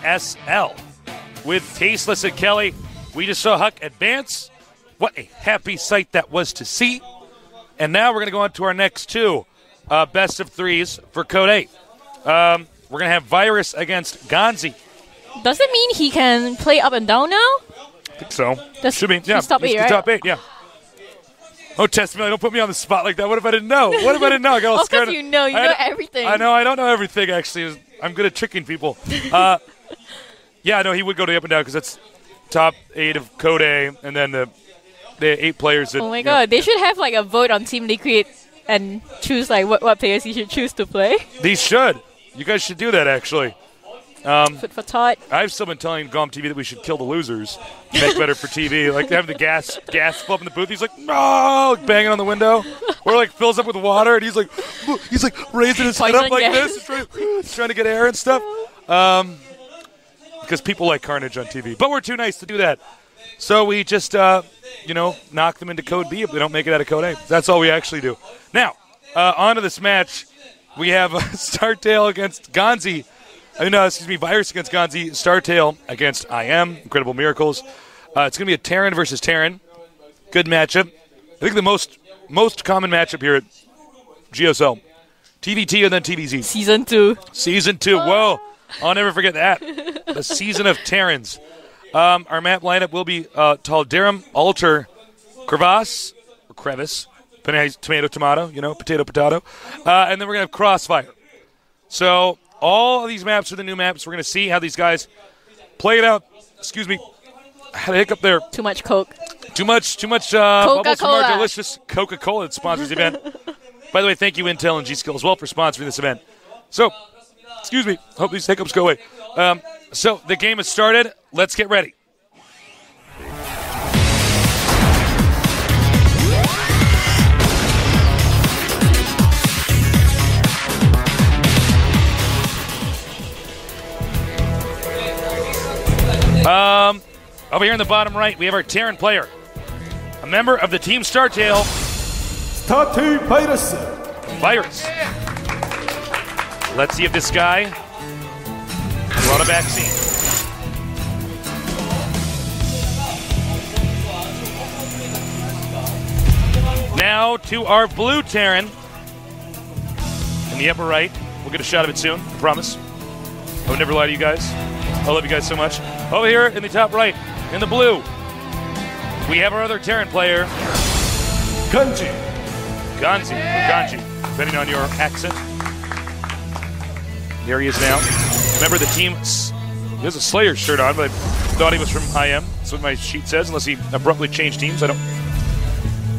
GSL with Tasteless and Kelly. We just saw Huck advance. What a happy sight that was to see. And now we're going to go on to our next two best of threes for Code 8. We're going to have Virus against GanZI. Does it mean he can play up and down now? I think so. Should be. Yeah. Top 8, right? Top 8, yeah. Don't test me. Don't put me on the spot like that. What if I didn't know? What if I didn't know? I got all scared. Of course you know. You know everything. I know. I don't know everything, actually. I'm good at tricking people. Yeah, no, he would go to the up and down because that's top 8 of Code A, and then the 8 players. That, oh my god, they should have like a vote on Team Liquid and choose like what players you should choose to play. These should. You guys should do that, actually. Foot for thought. I've still been telling GOM TV that we should kill the losers, make better for TV. Like having the gas flip in the booth. He's like, no, like banging on the window, or like fills up with water, and he's like raising his head up like this, trying to get air and stuff. Because people like carnage on TV, but we're too nice to do that. So we just, knock them into Code B if they don't make it out of Code A. That's all we actually do. Now, on to this match. We have Startail against GanZI. Virus against GanZI. Startail against IM. Incredible Miracles. It's going to be a Terran versus Terran. Good matchup. I think the most common matchup here at GSL. TVT and then TVZ. Season 2. Season 2. Whoa. I'll never forget that. The season of Terrans. Our map lineup will be Taldarum, Alter, Crevasse, or Crevice, tomato, potato. And then we're going to have Crossfire. So all of these maps are the new maps. We're going to see how these guys play it out. Excuse me. I had a hiccup there. Too much Coke. Too much bubbles from our delicious Coca-Cola that sponsors the event. By the way, thank you Intel and G-Skill as well for sponsoring this event. So, excuse me. Hope these hiccups go away. So the game has started. Let's get ready. Over here in the bottom right, we have our Terran player, a member of the Team Startail. Virus. Let's see if this guy brought a vaccine. Now to our blue Terran in the upper right. We'll get a shot of it soon, I promise. I would never lie to you guys. I love you guys so much. Over here in the top right, in the blue, we have our other Terran player, GanZI, depending on your accent. There he is now. Remember the team, he has a Slayer shirt on, but I thought he was from IM. That's what my sheet says, unless he abruptly changed teams. I don't.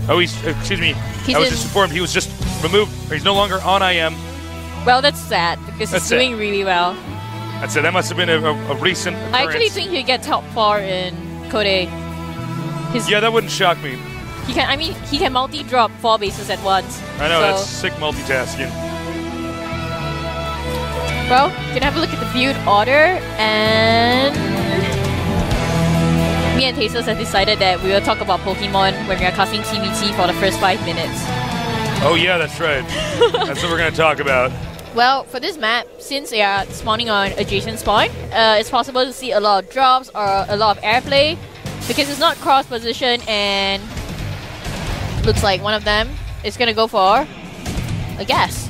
Oh, excuse me. I was just informed he was just removed, or he's no longer on IM. Well, that's sad, because he's doing really well. That's it. That must have been a recent occurrence. I actually think he'll get top 4 in Code A. Yeah, that wouldn't shock me. He can multi-drop 4 bases at once. I know, that's sick multitasking. Well, you can have a look at the viewed order, and me and Tasteless have decided that we will talk about Pokemon when we are casting TVT for the first 5 minutes. Oh yeah, that's right. That's what we're going to talk about. Well, for this map, since they are spawning on adjacent spawn, it's possible to see a lot of drops or a lot of airplay because it's not cross position, and looks like one of them is going to go for a gas.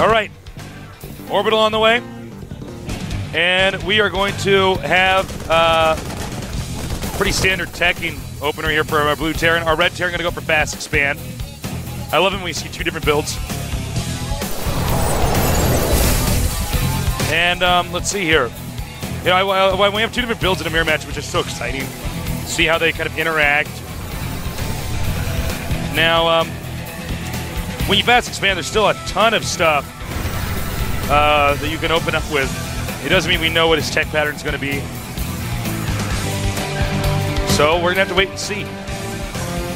All right, Orbital on the way, and we are going to have pretty standard teching opener here for our blue Terran. Our red Terran going to go for fast expand. I love it when we see 2 different builds. And let's see here. We have 2 different builds in a mirror match, which is so exciting. See how they kind of interact. Now, when you fast expand, there's still a ton of stuff that you can open up with. It doesn't mean we know what his tech pattern is going to be. So we're going to have to wait and see.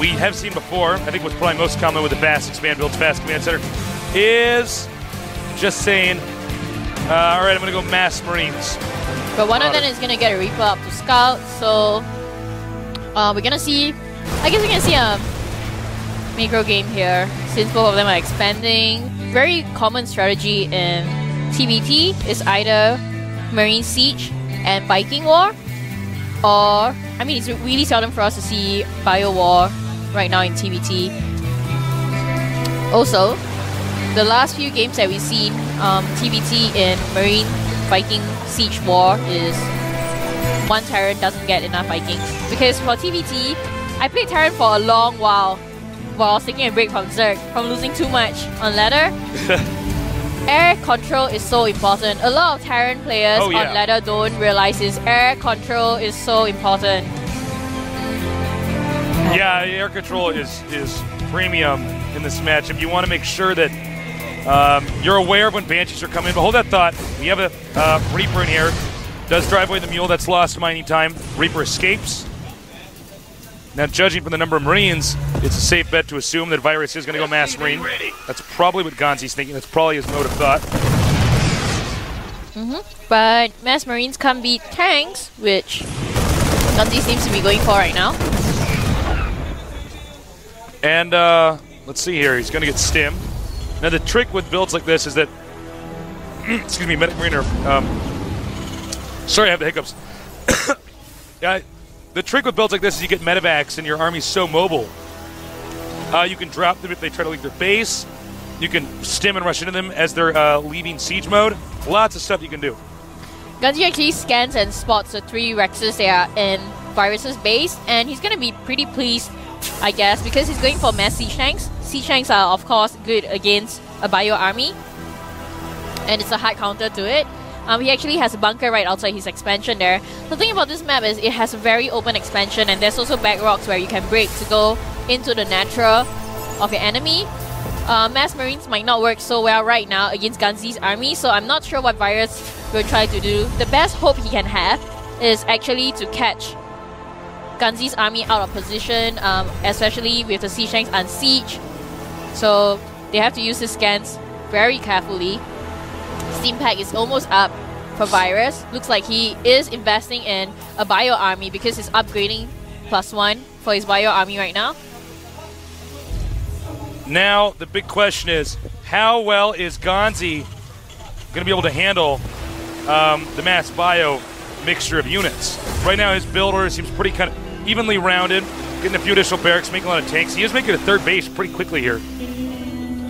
We have seen before, I think what's probably most common with the fast expand builds, fast command center, is just saying, all right, I'm going to go mass Marines. But one of them is going to get a Reaper up to Scout, so we're going to see, I guess we're going to see a macro game here, since both of them are expanding. Very common strategy in TBT is either Marine Siege and Viking War, or, I mean, it's really seldom for us to see Bio War right now in TBT. Also, the last few games that we've seen TBT in Marine Viking Siege War is one Terran doesn't get enough Vikings. Because for TBT, I played Terran for a long while taking a break from Zerg, from losing too much on ladder. Air control is so important. A lot of Terran players on ladder don't realize this. Air control is so important. Yeah, air control is premium in this match. If you want to make sure that you're aware of when Banshees are coming in, but hold that thought. We have a Reaper in here. Does drive away the mule. That's lost to mining time. Reaper escapes. Now, judging from the number of Marines, it's a safe bet to assume that Virus is going to go Mass Marine. That's probably what GanZI's thinking. That's probably his mode of thought. But Mass Marines can't beat tanks, which GanZI seems to be going for right now. And let's see here. He's going to get stim. Now, the trick with builds like this is that... excuse me, Medic Mariner. Sorry, I have the hiccups. Yeah. The trick with builds like this is you get medevacs and your army's so mobile. You can drop them if they try to leave their base. You can stim and rush into them as they're leaving siege mode. Lots of stuff you can do. GanZI actually scans and spots the 3 Rexes that are in Virus's base, and he's going to be pretty pleased, I guess, because he's going for mass siege tanks. Siege tanks are, of course, good against a bio army, and it's a hard counter to it. He actually has a bunker right outside his expansion there. The thing about this map is it has a very open expansion, and there's also back rocks where you can break to go into the natural of your enemy. Mass Marines might not work so well right now against GanZI's army, so I'm not sure what Virus will try to do. The best hope he can have is actually to catch GanZI's army out of position, especially with the siege tanks on siege. So they have to use his scans very carefully. Steam pack is almost up for Virus. Looks like he is investing in a bio army because he's upgrading +1 for his bio army right now. Now, the big question is, how well is GanZI going to be able to handle the mass bio mixture of units? Right now, his build order seems pretty kind of evenly rounded, getting a few additional barracks, making a lot of tanks. He is making a 3rd base pretty quickly here.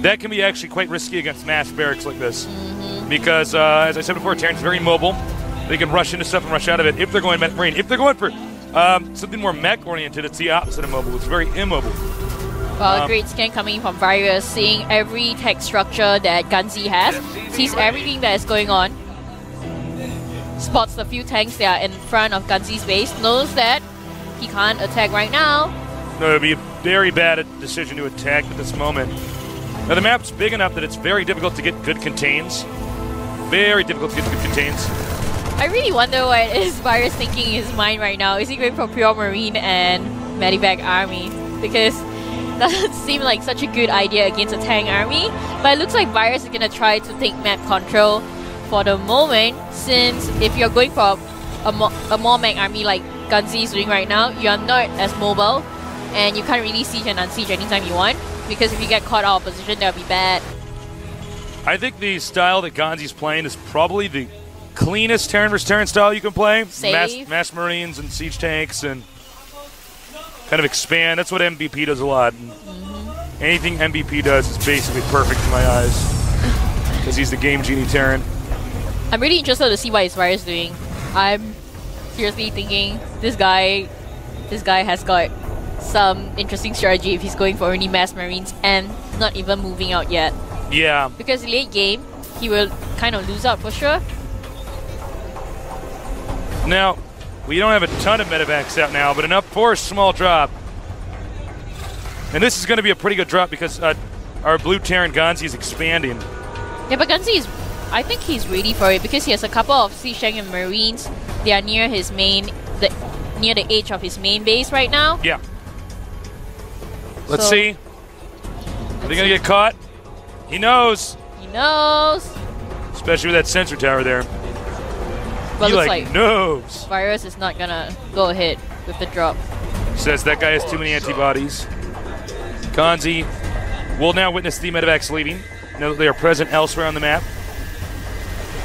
That can be actually quite risky against mass barracks like this. Because, as I said before, Terran's very mobile. They can rush into stuff and rush out of it if they're going Marine. If they're going for something more mech-oriented, it's the opposite of mobile. It's very immobile. Well, a great scan coming from Virus, seeing every tech structure that GanZI has, sees everything that is going on, spots the few tanks that are in front of GanZI's base, knows that he can't attack right now. No, it would be a very bad decision to attack at this moment. Now, the map's big enough that it's very difficult to get good contains. Very difficult to get good contains. I really wonder what is Virus thinking in his mind right now. Is he going for pure Marine and Medivac army? Because that doesn't seem like such a good idea against a tank army. But it looks like Virus is going to try to take map control for the moment, since if you're going for a more mech army like GanZI is doing right now, you're not as mobile and you can't really siege and unsiege anytime you want, because if you get caught out of position, that would be bad. I think the style that GanZI's playing is probably the cleanest Terran vs. Terran style you can play. Mass Marines and siege tanks and kind of expand. That's what MVP does a lot. Anything MVP does is basically perfect in my eyes because he's the game genie Terran. I'm really interested to see what his Virus is doing. I'm seriously thinking this guy has got some interesting strategy if he's going for only Mass Marines and not even moving out yet. Yeah. Because late game, he will kind of lose out for sure. Now, we don't have a ton of medevacs out now, but enough for a small drop. And this is going to be a pretty good drop because our blue Terran GanZI is expanding. Yeah, but GanZI is, I think he's ready for it because he has a couple of siege tank and Marines. They are near his near the edge of his main base right now. Yeah. Let's see. Are they going to get caught? He knows. He knows. Especially with that sensor tower there. But he like knows. Virus is not going to go ahead with the drop. Says that guy has too many antibodies. GanZI We'll now witness the medevacs leaving. Know that they are present elsewhere on the map.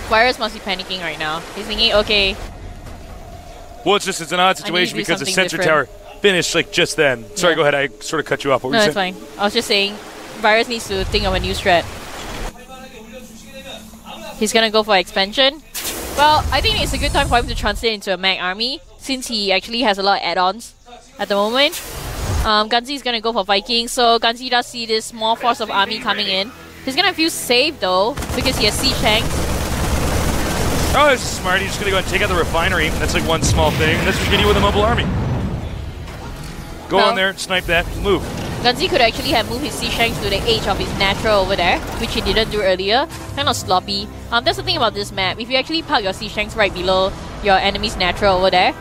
Virus must be panicking right now. He's thinking, okay. Well, it's an odd situation because the sensor tower finished like just then. Sorry, go ahead. I sort of cut you off. What were you saying? No, it's fine. I was just saying, Virus needs to think of a new strat. He's gonna go for expansion. Well, I think it's a good time for him to translate into a Mag army since he actually has a lot of add-ons at the moment. GanZI is gonna go for Vikings, so GanZI does see this small force of army coming in. He's gonna feel safe though because he has siege tanks. Oh, this is smart. He's just gonna go and take out the refinery. That's like one small thing. And this is getting you with a mobile army. Go on there, snipe that, move. GanZI could actually have moved his siege tanks to the edge of his natural over there, which he didn't do earlier. Kind of sloppy. That's the thing about this map. If you actually park your siege tanks right below your enemy's natural over there,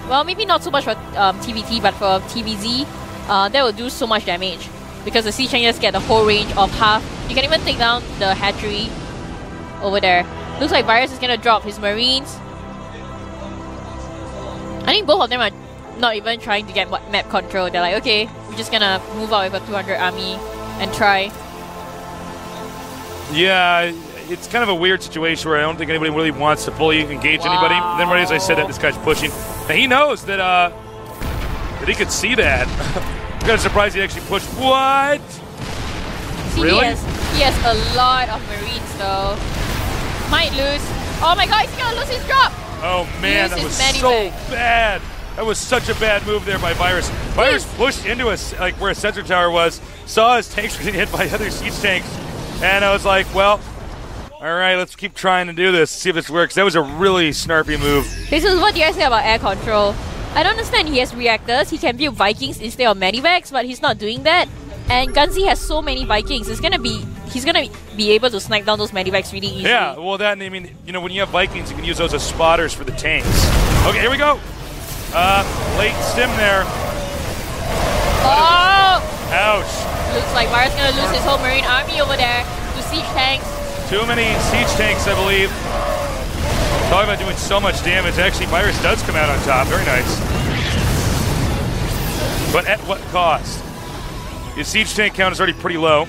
well, maybe not so much for TVT, but for TVZ, that will do so much damage. Because the siege tank just get the whole range of half. You can even take down the hatchery over there. Looks like Virus is gonna drop his marines. I think both of them are not even trying to get map control. They're like, okay, we're just gonna move out with a 200 army and try. Yeah, it's kind of a weird situation where I don't think anybody really wants to fully engage anybody. Then right as I said that, this guy's pushing. And he knows that that he could see that. I'm kind of surprised he actually pushed. What? See, really? He has a lot of marines though. Might lose. Oh my god, he's gonna lose his drop! Oh man, that was so bad. That was such a bad move there by Virus. Virus pushed into us like where a sensor tower was, saw his tanks were getting hit by other siege tanks, and I was like, well, all right, let's keep trying to do this, see if this works. That was a really snarpy move. This is what you guys say about air control. I don't understand. He has reactors. He can build Vikings instead of medivacs, but he's not doing that. And GanZI has so many Vikings. He's gonna be able to snipe down those medivacs really easily. Yeah, well, that, I mean, you know, when you have Vikings, you can use those as spotters for the tanks. Okay, here we go. Late stim there. Oh! Ouch. Looks like Virus gonna lose his whole Marine army over there to siege tanks. Too many siege tanks, I believe. Talking about doing so much damage. Actually, Virus does come out on top. Very nice. But at what cost? His siege tank count is already pretty low.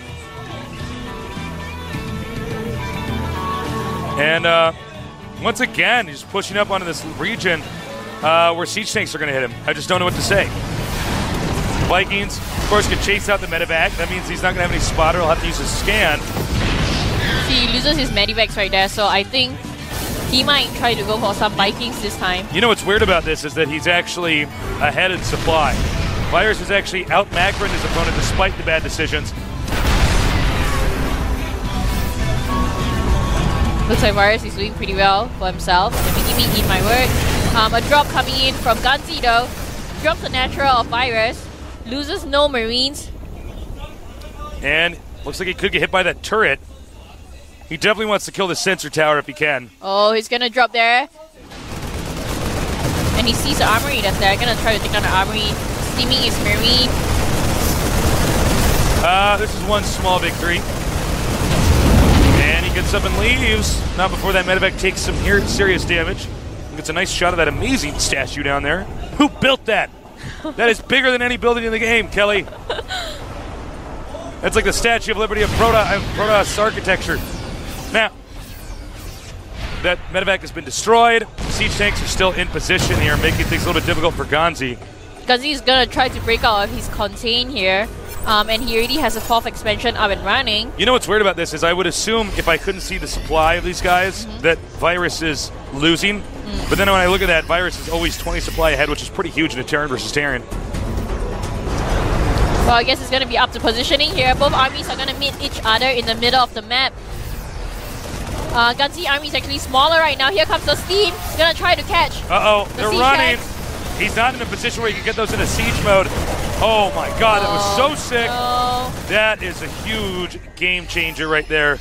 And once again, he's pushing up onto this region where siege tanks are going to hit him. I just don't know what to say. Vikings, of course, can chase out the medevac. That means he's not going to have any spotter. He'll have to use his scan. See, he loses his medivacs right there, so I think he might try to go for some Vikings this time. You know what's weird about this is that he's actually ahead in supply. Virus is actually out-macroing his opponent despite the bad decisions. Looks like Virus is doing pretty well for himself. Making me eat my work. A drop coming in from GanZI though. Drops the natural of Virus. Loses no Marines. And looks like he could get hit by that turret. He definitely wants to kill the sensor tower if he can. Oh, he's gonna drop there. And he sees the armory that's there. Gonna try to take down the armory. Steaming his Marine. This is one small victory. And he gets up and leaves. Not before that medevac takes some serious damage. Gets a nice shot of that amazing statue down there. Who built that? That is bigger than any building in the game, Kelly. That's like the Statue of Liberty of Protoss architecture. Now, that medevac has been destroyed. Siege tanks are still in position here, making things a little bit difficult for GanZI. GanZI is going to try to break out of his contain here. And he already has a 4th expansion up and running. You know what's weird about this is I would assume if I couldn't see the supply of these guys that Virus is losing. But then when I look at that, Virus is always 20 supply ahead, which is pretty huge in a Terran versus Terran. Well, I guess it's going to be up to positioning here. Both armies are going to meet each other in the middle of the map. GanZI army is actually smaller right now. Here comes the steam. He's going to try to catch. Uh-oh, they're running. He's not in a position where he can get those into siege mode. Oh my god, that was so sick. No. That is a huge game changer right there.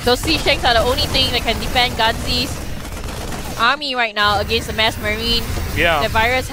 Those siege tanks are the only thing that can defend GanZI's army right now against the mass marine. Yeah. The Virus